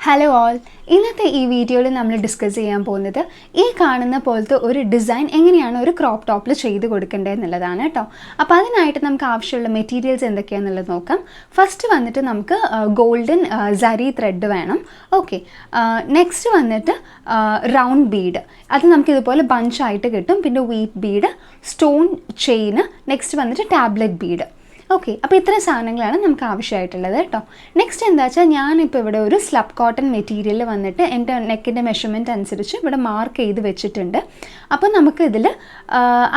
Hello all, ഇന്നത്തെ ഈ വീഡിയോയിൽ നമ്മൾ ഡിസ്കസ് ചെയ്യാൻ പോകുന്നത് ഈ കാണുന്ന പോലത്തെ ഒരു ഡിസൈൻ എങ്ങനെയാണ് ഒരു ക്രോപ്പ് ടോപ്പിൽ ചെയ്ത് കൊടുക്കേണ്ടത് എന്നുള്ളതാണ് കേട്ടോ. അപ്പോൾ അതിനായിട്ട് നമുക്ക് ആവശ്യമുള്ള മെറ്റീരിയൽസ് എന്തൊക്കെയാണെന്നുള്ളത് നോക്കാം. ഫസ്റ്റ് വന്നിട്ട് നമുക്ക് ഗോൾഡൻ സരി ത്രെഡ് വേണം. ഓക്കെ, നെക്സ്റ്റ് വന്നിട്ട് റൗണ്ട് ബീഡ്, അത് നമുക്കിതുപോലെ ബഞ്ചായിട്ട് കിട്ടും. പിന്നെ വീറ്റ് ബീഡ്, സ്റ്റോൺ ചെയിന്, നെക്സ്റ്റ് വന്നിട്ട് ടാബ്ലറ്റ് ബീഡ്. ഓക്കെ, അപ്പോൾ ഇത്രയും സാധനങ്ങളാണ് നമുക്ക് ആവശ്യമായിട്ടുള്ളത് കേട്ടോ. നെക്സ്റ്റ് എന്താ വെച്ചാൽ ഞാനിപ്പോൾ ഇവിടെ ഒരു സ്ലബ് കോട്ടൺ മെറ്റീരിയൽ വന്നിട്ട് എൻ്റെ നെക്കിൻ്റെ മെഷർമെൻറ്റ് അനുസരിച്ച് ഇവിടെ മാർക്ക് ചെയ്ത് വെച്ചിട്ടുണ്ട്. അപ്പോൾ നമുക്ക് ഇതിൽ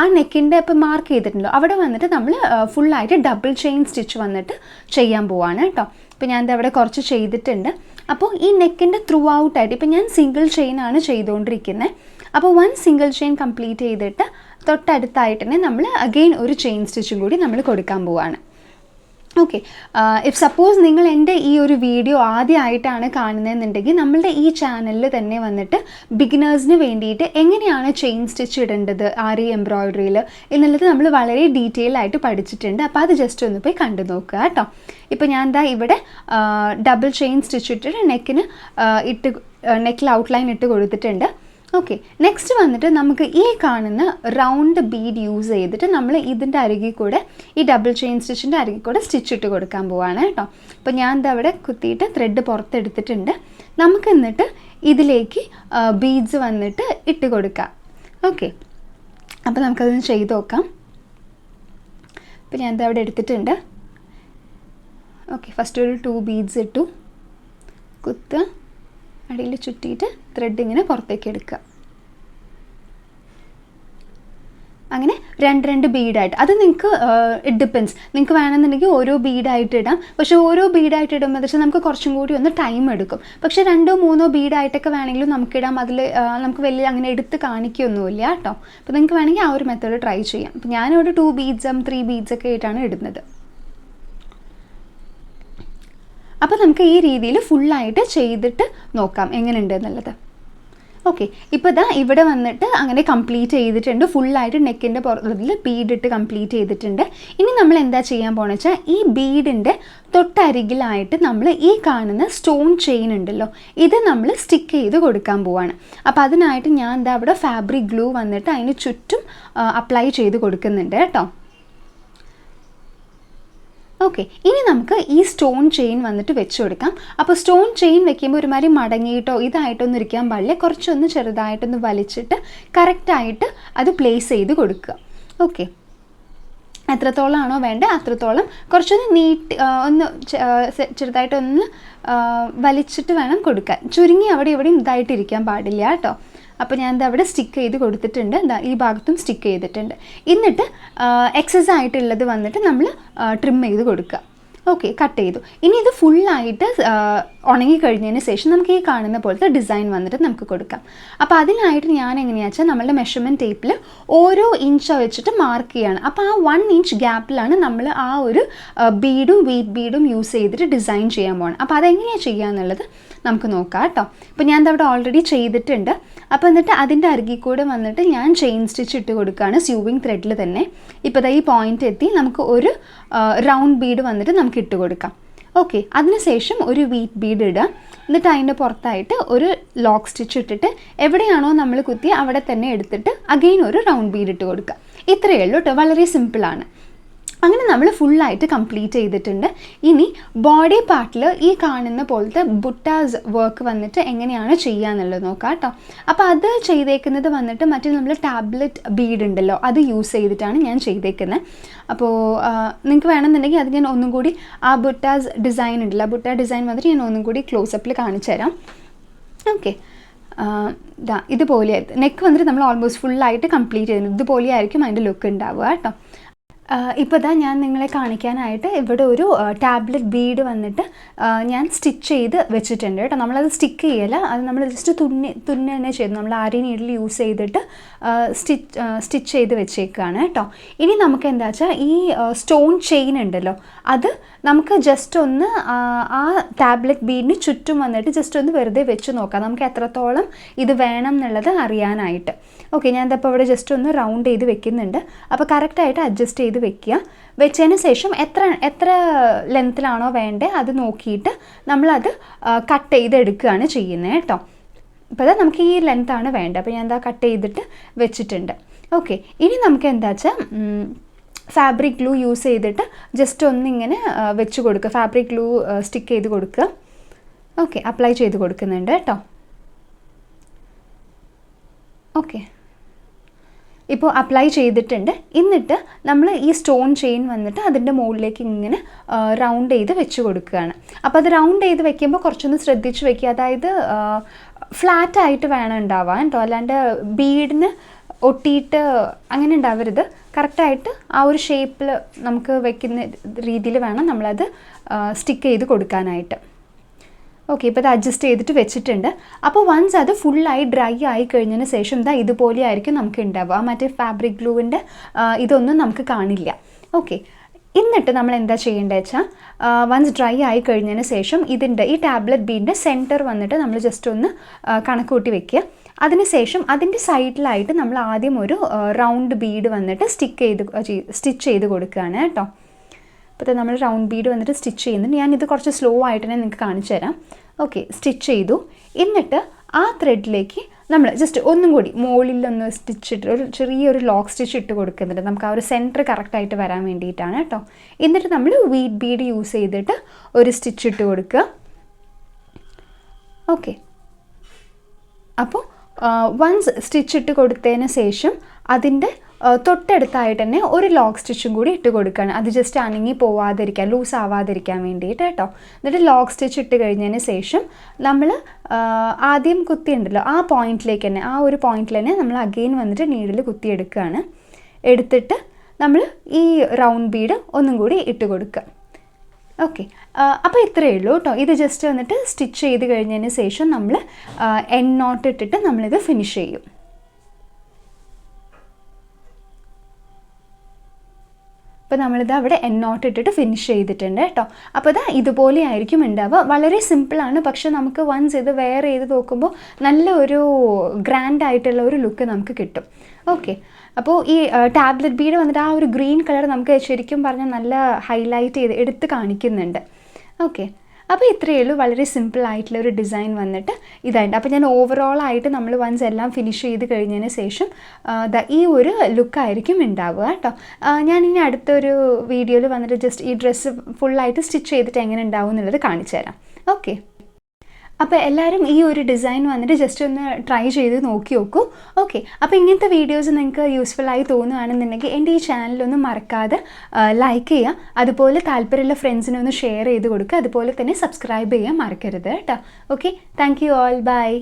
ആ നെക്കിൻ്റെ ഇപ്പോൾ മാർക്ക് ചെയ്തിട്ടുണ്ടല്ലോ അവിടെ വന്നിട്ട് നമ്മൾ ഫുള്ളായിട്ട് ഡബിൾ ചെയിൻ സ്റ്റിച്ച് വന്നിട്ട് ചെയ്യാൻ പോവാണ് കേട്ടോ. ഇപ്പോൾ ഞാനിത് അവിടെ കുറച്ച് ചെയ്തിട്ടുണ്ട്. അപ്പോൾ ഈ നെക്കിൻ്റെ ത്രൂ ഔട്ടായിട്ട് ഇപ്പോൾ ഞാൻ സിംഗിൾ ചെയിനാണ് ചെയ്തുകൊണ്ടിരിക്കുന്നത്. അപ്പോൾ വൺ സിംഗിൾ ചെയിൻ കംപ്ലീറ്റ് ചെയ്തിട്ട് തൊട്ടടുത്തായിട്ട് തന്നെ നമ്മൾ അഗെയിൻ ഒരു ചെയിൻ സ്റ്റിച്ചും കൂടി നമ്മൾ കൊടുക്കാൻ പോവാണ്. ഓക്കെ, ഇഫ് സപ്പോസ് നിങ്ങൾ എൻ്റെ ഈ ഒരു വീഡിയോ ആദ്യമായിട്ടാണ് കാണുന്നതെന്നുണ്ടെങ്കിൽ നമ്മളുടെ ഈ ചാനലിൽ തന്നെ വന്നിട്ട് ബിഗിനേഴ്സിന് വേണ്ടിയിട്ട് എങ്ങനെയാണ് ചെയിൻ സ്റ്റിച്ച് ഇടേണ്ടത് ആരി എംബ്രോയിഡറിയിൽ എന്നുള്ളത് നമ്മൾ വളരെ ഡീറ്റെയിൽ ആയിട്ട് പഠിച്ചിട്ടുണ്ട്. അപ്പോൾ അത് ജസ്റ്റ് ഒന്ന് പോയി കണ്ടു നോക്കുക കേട്ടോ. ഇപ്പോൾ ഞാൻ എന്താ ഇവിടെ ഡബിൾ ചെയിൻ സ്റ്റിച്ച് ഇട്ടിട്ട് നെക്കിൽ ഔട്ട്ലൈൻ ഇട്ട് കൊടുത്തിട്ടുണ്ട്. ഓക്കെ, നെക്സ്റ്റ് വന്നിട്ട് നമുക്ക് ഈ കാണുന്ന റൗണ്ട് ബീഡ് യൂസ് ചെയ്തിട്ട് നമ്മൾ ഇതിൻ്റെ അരികിൽ കൂടെ ഈ ഡബിൾ ചെയിൻ സ്റ്റിച്ചിൻ്റെ അരികിൽ കൂടെ സ്റ്റിച്ച് ഇട്ട് കൊടുക്കാൻ പോവാണ് കേട്ടോ. അപ്പോൾ ഞാൻ ഇത് അവിടെ കുത്തിയിട്ട് ത്രെഡ് പുറത്തെടുത്തിട്ടുണ്ട്. നമുക്ക് എന്നിട്ട് ഇതിലേക്ക് ബീഡ്സ് വന്നിട്ട് ഇട്ട് കൊടുക്കാം. ഓക്കെ, അപ്പോൾ നമുക്കതൊന്ന് ചെയ്ത് നോക്കാം. അപ്പോൾ ഞാൻ ഇത് അവിടെ എടുത്തിട്ടുണ്ട്. ഓക്കെ, ഫസ്റ്റ് ഒരു 2 ബീഡ്സ് ഇട്ടു, കുത്തുക, അടിയിൽ ചുറ്റിയിട്ട് ത്രെഡ് ഇങ്ങനെ പുറത്തേക്ക് എടുക്കുക. അങ്ങനെ രണ്ട് ബീഡായിട്ട്, അത് നിങ്ങൾക്ക് ഇറ്റ് ഡിപ്പെൻസ്, നിങ്ങൾക്ക് വേണമെന്നുണ്ടെങ്കിൽ ഓരോ ബീഡായിട്ട് ഇടാം. പക്ഷേ ഓരോ ബീഡായിട്ട് ഇടുമ്പോൾ എന്ന് വെച്ചാൽ നമുക്ക് കുറച്ചും കൂടി ഒന്ന് ടൈം എടുക്കും. പക്ഷേ 2-3 ബീഡായിട്ടൊക്കെ വേണമെങ്കിലും നമുക്കിടാം. അതിൽ നമുക്ക് വലിയ അങ്ങനെ എടുത്ത് കാണിക്കുകയൊന്നുമില്ല കേട്ടോ. അപ്പോൾ നിങ്ങൾക്ക് വേണമെങ്കിൽ ആ ഒരു മെത്തേഡ് ട്രൈ ചെയ്യാം. അപ്പോൾ ഞാനിവിടെ 2 ബീഡ്സും 3 ബീഡ്സൊക്കെ ആയിട്ടാണ് ഇടുന്നത്. അപ്പോൾ നമുക്ക് ഈ രീതിയിൽ ഫുള്ളായിട്ട് ചെയ്തിട്ട് നോക്കാം എങ്ങനെയുണ്ട് എന്നുള്ളത്. ഓക്കെ, ഇപ്പോൾ ഇതാ ഇവിടെ വന്നിട്ട് അങ്ങനെ കംപ്ലീറ്റ് ചെയ്തിട്ടുണ്ട്. ഫുള്ളായിട്ട് നെക്കിൻ്റെ പുറത്തിൽ ബീഡിട്ട് കംപ്ലീറ്റ് ചെയ്തിട്ടുണ്ട്. ഇനി നമ്മൾ എന്താ ചെയ്യാൻ പോകുന്നത് വെച്ചാൽ ഈ ബീഡിൻ്റെ തൊട്ടരികിലായിട്ട് നമ്മൾ ഈ കാണുന്ന സ്റ്റോൺ ചെയിൻ ഉണ്ടല്ലോ, ഇത് നമ്മൾ സ്റ്റിക്ക് ചെയ്ത് കൊടുക്കാൻ പോവാണ്. അപ്പോൾ അതിനായിട്ട് ഞാൻ എന്താ അവിടെ ഫാബ്രിക് ഗ്ലൂ വന്നിട്ട് അതിന് ചുറ്റും അപ്ലൈ ചെയ്ത് കൊടുക്കുന്നുണ്ട് കേട്ടോ. ഓക്കെ, ഇനി നമുക്ക് ഈ സ്റ്റോൺ ചെയിൻ വന്നിട്ട് വെച്ച് കൊടുക്കാം. അപ്പോൾ സ്റ്റോൺ ചെയിൻ വെക്കുമ്പോൾ ഒരുമാതിരി മടങ്ങിയിട്ടോ ഇതായിട്ടൊന്നും ഇരിക്കാൻ പാടില്ല. കുറച്ചൊന്ന് ചെറുതായിട്ടൊന്ന് വലിച്ചിട്ട് കറക്റ്റായിട്ട് അത് പ്ലേസ് ചെയ്ത് കൊടുക്കുക. ഓക്കെ, എത്രത്തോളമാണോ വേണ്ടത് അത്രത്തോളം കുറച്ചൊന്ന് ഒന്ന് ചെറുതായിട്ടൊന്ന് വലിച്ചിട്ട് വേണം കൊടുക്കാൻ. ചുരുങ്ങി അവിടെ ഇവിടെയും ഇതായിട്ടിരിക്കാൻ പാടില്ല കേട്ടോ. അപ്പോൾ ഞാനിത് അവിടെ സ്റ്റിക്ക് ചെയ്ത് കൊടുത്തിട്ടുണ്ട്. ഈ ഭാഗത്തും സ്റ്റിക്ക് ചെയ്തിട്ടുണ്ട്. എന്നിട്ട് എക്സസ് ആയിട്ടുള്ളത് വന്നിട്ട് നമ്മൾ ട്രിം ചെയ്ത് കൊടുക്കുക. ഓക്കെ, കട്ട് ചെയ്തു. ഇനി ഇത് ഫുള്ളായിട്ട് ഉണങ്ങി കഴിഞ്ഞതിന് ശേഷം നമുക്ക് ഈ കാണുന്ന പോലത്തെ ഡിസൈൻ വന്നിട്ട് നമുക്ക് കൊടുക്കാം. അപ്പോൾ അതിനായിട്ട് ഞാൻ എങ്ങനെയാണെന്ന് വെച്ചാൽ നമ്മളുടെ മെഷർമെൻറ്റ് ടേപ്പിൽ ഓരോ ഇഞ്ച് വെച്ചിട്ട് മാർക്ക് ചെയ്യാണ്. അപ്പോൾ ആ 1 ഇഞ്ച് ഗ്യാപ്പിലാണ് നമ്മൾ ആ ഒരു ബീഡും വീറ്റ് ബീഡും യൂസ് ചെയ്തിട്ട് ഡിസൈൻ ചെയ്യാൻ പോകണം. അപ്പോൾ അതെങ്ങനെയാണ് ചെയ്യുക എന്നുള്ളത് നമുക്ക് നോക്കാം കേട്ടോ. ഇപ്പോൾ ഞാൻ അവിടെ ഓൾറെഡി ചെയ്തിട്ടുണ്ട്. അപ്പോൾ എന്നിട്ട് അതിൻ്റെ അരികിൽ കൂടെ വന്നിട്ട് ഞാൻ ചെയിൻ സ്റ്റിച്ച് ഇട്ട് കൊടുക്കുകയാണ് സ്യൂവിങ് ത്രെഡിൽ തന്നെ. ഇപ്പോൾ ഈ പോയിൻ്റ് എത്തി നമുക്ക് ഒരു റൗണ്ട് ബീഡ് വന്നിട്ട് നമുക്ക് ഇട്ട് കൊടുക്കാം. ഓക്കെ, അതിനുശേഷം ഒരു വീറ്റ് ബീഡ് ഇടുക. എന്നിട്ട് അതിൻ്റെ പുറത്തായിട്ട് ഒരു ലോക്ക് സ്റ്റിച്ച് ഇട്ടിട്ട് എവിടെയാണോ നമ്മൾ കുത്തി അവിടെ തന്നെ എടുത്തിട്ട് അഗെയിൻ ഒരു റൗണ്ട് ബീഡ് ഇട്ട് കൊടുക്കുക. ഇത്രയേ ഉള്ളൂ കേട്ടോ, വളരെ സിമ്പിളാണ്. അങ്ങനെ നമ്മൾ ഫുള്ളായിട്ട് കംപ്ലീറ്റ് ചെയ്തിട്ടുണ്ട്. ഇനി ബോഡി പാർട്ടിൽ ഈ കാണുന്ന പോലത്തെ ബുട്ടാസ് വർക്ക് വന്നിട്ട് എങ്ങനെയാണ് ചെയ്യുക എന്നുള്ളത് നോക്കാം കേട്ടോ. അപ്പോൾ അത് ചെയ്തേക്കുന്നത് വന്നിട്ട് മറ്റേ നമ്മൾ ടാബ്ലറ്റ് ബീഡ് ഉണ്ടല്ലോ അത് യൂസ് ചെയ്തിട്ടാണ് ഞാൻ ചെയ്തേക്കുന്നത്. അപ്പോൾ നിങ്ങൾക്ക് വേണമെന്നുണ്ടെങ്കിൽ അത് ഞാൻ ഒന്നും കൂടി ആ ബുട്ടാസ് ഡിസൈൻ ഉണ്ടല്ലോ, ആ ബുട്ട ഡിസൈൻ വന്നിട്ട് ഞാൻ ഒന്നും കൂടി ക്ലോസപ്പിൽ കാണിച്ചു തരാം. ഓക്കെ, ഇതുപോലെ നെക്ക് വന്നിട്ട് നമ്മൾ ഓൾമോസ്റ്റ് ഫുള്ളായിട്ട് കംപ്ലീറ്റ് ചെയ്യുന്നത് ഇതുപോലെയായിരിക്കും അതിൻ്റെ ലുക്ക് ഉണ്ടാവുക കേട്ടോ. ഇപ്പോൾ ഞാൻ നിങ്ങളെ കാണിക്കാനായിട്ട് ഇവിടെ ഒരു ടാബ്ലറ്റ് ബീഡ് വന്നിട്ട് ഞാൻ സ്റ്റിച്ച് ചെയ്ത് വെച്ചിട്ടുണ്ട് കേട്ടോ. നമ്മളത് സ്റ്റിക്ക് ചെയ്യല, അത് നമ്മൾ ജസ്റ്റ് തുന്നി തന്നെ ചെയ്തു. നമ്മൾ ആരി നീഡിൽ യൂസ് ചെയ്തിട്ട് സ്റ്റിച്ച് ചെയ്ത് വെച്ചേക്കാണ് കേട്ടോ. ഇനി നമുക്ക് എന്താ വെച്ചാൽ ഈ സ്റ്റോൺ ചെയിൻ ഉണ്ടല്ലോ അത് നമുക്ക് ജസ്റ്റ് ഒന്ന് ആ ടാബ്ലറ്റ് ബീഡിന് ചുറ്റും വന്നിട്ട് ജസ്റ്റ് ഒന്ന് വെറുതെ വെച്ച് നോക്കാം, നമുക്ക് എത്രത്തോളം ഇത് വേണം എന്നുള്ളത് അറിയാനായിട്ട്. ഓക്കെ, ഞാൻ ഇപ്പോൾ ഇവിടെ ജസ്റ്റ് ഒന്ന് റൗണ്ട് ചെയ്ത് വെക്കുന്നുണ്ട്. അപ്പോൾ കറക്റ്റായിട്ട് അഡ്ജസ്റ്റ് ചെയ്ത് വെക്കുക. വെച്ചതിന് ശേഷം എത്ര ലെങ്ത്തിലാണോ വേണ്ടത് അത് നോക്കിയിട്ട് നമ്മളത് കട്ട് ചെയ്തെടുക്കുകയാണ് ചെയ്യുന്നത് കേട്ടോ. അപ്പോൾ അത് നമുക്ക് ഈ ലെങ്ത്താണ് വേണ്ടത്. അപ്പോൾ ഞാൻ എന്താ കട്ട് ചെയ്തിട്ട് വെച്ചിട്ടുണ്ട്. ഓക്കെ, ഇനി നമുക്ക് എന്താ വെച്ചാൽ ഫാബ്രിക് ഗ്ലൂ യൂസ് ചെയ്തിട്ട് ജസ്റ്റ് ഒന്നിങ്ങനെ വെച്ച് കൊടുക്കുക. ഫാബ്രിക് ഗ്ലൂ സ്റ്റിക്ക് ചെയ്ത് കൊടുക്കുക. ഓക്കെ, അപ്ലൈ ചെയ്ത് കൊടുക്കുന്നുണ്ട് കേട്ടോ. ഓക്കെ, ഇപ്പോൾ അപ്ലൈ ചെയ്തിട്ടുണ്ട്. എന്നിട്ട് നമ്മൾ ഈ സ്റ്റോൺ ചെയിൻ വന്നിട്ട് അതിൻ്റെ മുകളിലേക്ക് ഇങ്ങനെ റൗണ്ട് ചെയ്ത് വെച്ച് കൊടുക്കുകയാണ്. അപ്പോൾ അത് റൗണ്ട് ചെയ്ത് വെക്കുമ്പോൾ കുറച്ചൊന്ന് ശ്രദ്ധിച്ച് വെക്കുക. അതായത് ഫ്ലാറ്റായിട്ട് വേണം ഉണ്ടാവാൻ കേട്ടോ, അല്ലാണ്ട് ബീഡിന് ഒട്ടിയിട്ട് അങ്ങനെ ഉണ്ടാവരുത്. കറക്റ്റായിട്ട് ആ ഒരു ഷേപ്പിൽ നമുക്ക് വെക്കുന്ന രീതിയിൽ വേണം നമ്മളത് സ്റ്റിക്ക് ചെയ്ത് കൊടുക്കാനായിട്ട്. ഓക്കെ, ഇപ്പോൾ അത് അഡ്ജസ്റ്റ് ചെയ്തിട്ട് വെച്ചിട്ടുണ്ട്. അപ്പോൾ വൺസ് അത് ഫുള്ളായി ഡ്രൈ ആയി കഴിഞ്ഞതിന് ശേഷം ഇതാ ഇതുപോലെ ആയിരിക്കും നമുക്ക് ഉണ്ടാവുക. മറ്റേ ഫാബ്രിക് ഗ്ലൂവിൻ്റെ ഇതൊന്നും നമുക്ക് കാണില്ല. ഓക്കെ, എന്നിട്ട് നമ്മൾ എന്താ ചെയ്യേണ്ടത് വെച്ചാൽ വൺസ് ഡ്രൈ ആയി കഴിഞ്ഞതിന് ശേഷം ഇതിൻ്റെ ഈ ടാബ്ലറ്റ് ബീഡിൻ്റെ സെൻറ്റർ വന്നിട്ട് നമ്മൾ ജസ്റ്റ് ഒന്ന് കണക്ക് കൂട്ടി വെക്കുക. അതിനുശേഷം അതിൻ്റെ സൈഡിലായിട്ട് നമ്മൾ ആദ്യം ഒരു റൗണ്ട് ബീഡ് വന്നിട്ട് സ്റ്റിച്ച് ചെയ്ത് കൊടുക്കുകയാണ് കേട്ടോ. അപ്പോൾ നമ്മൾ റൗണ്ട് ബീഡ് വന്നിട്ട് സ്റ്റിച്ച് ചെയ്യുന്നുണ്ട്. ഞാനിത് കുറച്ച് സ്ലോ ആയിട്ട് തന്നെ നിങ്ങൾക്ക് കാണിച്ചു തരാം. ഓക്കെ, സ്റ്റിച്ച് ചെയ്തു. എന്നിട്ട് ആ ത്രെഡിലേക്ക് നമ്മൾ ജസ്റ്റ് ഒന്നും കൂടി മുകളിലൊന്ന് സ്റ്റിച്ചിട്ട് ഒരു ചെറിയൊരു ലോക്ക് സ്റ്റിച്ച് ഇട്ട് കൊടുക്കുന്നുണ്ട്. നമുക്ക് ആ ഒരു സെൻറ്റർ കറക്റ്റായിട്ട് വരാൻ വേണ്ടിയിട്ടാണ് കേട്ടോ. എന്നിട്ട് നമ്മൾ വീറ്റ് ബീഡ് യൂസ് ചെയ്തിട്ട് ഒരു സ്റ്റിച്ച് ഇട്ട് കൊടുക്കുക. ഓക്കെ, അപ്പോൾ വൺസ് സ്റ്റിച്ച് ഇട്ട് കൊടുത്തതിന് ശേഷം അതിൻ്റെ തൊട്ടടുത്തായിട്ട് തന്നെ ഒരു ലോക്ക് സ്റ്റിച്ചും കൂടി ഇട്ട് കൊടുക്കുകയാണ്. അത് ജസ്റ്റ് അനങ്ങി പോവാതിരിക്കാൻ, ലൂസ് ആവാതിരിക്കാൻ വേണ്ടിയിട്ട് കേട്ടോ. എന്നിട്ട് ലോക്ക് സ്റ്റിച്ച് ഇട്ട് കഴിഞ്ഞതിന് ശേഷം നമ്മൾ ആദ്യം കുത്തിയുണ്ടല്ലോ ആ പോയിന്റിലേക്ക് തന്നെ, ആ ഒരു പോയിന്റിൽ തന്നെ നമ്മൾ അഗെയിൻ വന്നിട്ട് നീഡിൽ കുത്തിയെടുക്കുകയാണ്. എടുത്തിട്ട് നമ്മൾ ഈ റൗണ്ട് ബീഡ് ഒന്നും കൂടി ഇട്ട് കൊടുക്കുക. ഓക്കെ, അപ്പോൾ ഇത്രയേ ഉള്ളൂ കേട്ടോ. ഇത് ജസ്റ്റ് വന്നിട്ട് സ്റ്റിച്ച് ചെയ്ത് കഴിഞ്ഞതിന് ശേഷം നമ്മൾ എൻഡ് നോട്ട് ഇട്ടിട്ട് നമ്മളിത് ഫിനിഷ് ചെയ്യും. അപ്പോൾ നമ്മളിത് അവിടെ എൻഡ് നോട്ട് ഇട്ടിട്ട് ഫിനിഷ് ചെയ്തിട്ടുണ്ട് കേട്ടോ. അപ്പോൾ ഇത് ഇതുപോലെ ആയിരിക്കും ഉണ്ടാവുക. വളരെ സിമ്പിളാണ്, പക്ഷെ നമുക്ക് വൺസ് ഇത് വെയർ ചെയ്ത് നോക്കുമ്പോൾ നല്ല ഒരു ഗ്രാൻഡ് ആയിട്ടുള്ള ഒരു ലുക്ക് നമുക്ക് കിട്ടും. ഓക്കെ, അപ്പോൾ ഈ ടാബ്ലറ്റ് ബീഡ് വന്നിട്ട് ആ ഒരു ഗ്രീൻ കളർ നമുക്ക് ശരിക്കും പറഞ്ഞാൽ നല്ല ഹൈലൈറ്റ് ചെയ്ത് എടുത്ത് കാണിക്കുന്നുണ്ട്. ഓക്കെ, അപ്പോൾ ഇത്രയേ ഉള്ളൂ. വളരെ സിമ്പിൾ ആയിട്ടുള്ള ഒരു ഡിസൈൻ വന്നിട്ട് ഇതായിട്ട്. അപ്പോൾ ഞാൻ ഓവറോളായിട്ട് നമ്മൾ വൺസ് എല്ലാം ഫിനിഷ് ചെയ്ത് കഴിഞ്ഞതിന് ശേഷം ഈ ഒരു ലുക്കായിരിക്കും ഉണ്ടാവുക കേട്ടോ. ഞാനിനി അടുത്തൊരു വീഡിയോയിൽ വന്നിട്ട് ജസ്റ്റ് ഈ ഡ്രസ്സ് ഫുള്ളായിട്ട് സ്റ്റിച്ച് ചെയ്തിട്ട് എങ്ങനെ ഉണ്ടാവും എന്നുള്ളത് കാണിച്ചു തരാം. ഓക്കെ, അപ്പോൾ എല്ലാവരും ഈ ഒരു ഡിസൈൻ വന്നിട്ട് ജസ്റ്റ് ഒന്ന് ട്രൈ ചെയ്ത് നോക്കി നോക്കൂ. ഓക്കെ, അപ്പോൾ ഇങ്ങനത്തെ വീഡിയോസ് നിങ്ങൾക്ക് യൂസ്ഫുള്ളായി തോന്നുകയാണെന്നുണ്ടെങ്കിൽ എൻ്റെ ഈ ചാനലൊന്ന് മറക്കാതെ ലൈക്ക് ചെയ്യുക. അതുപോലെ താല്പര്യമുള്ള ഫ്രണ്ട്സിനൊന്ന് ഷെയർ ചെയ്ത് കൊടുക്കുക. അതുപോലെ തന്നെ സബ്സ്ക്രൈബ് ചെയ്യാൻ മറക്കരുത് കേട്ടോ. Okay, thank you all, by.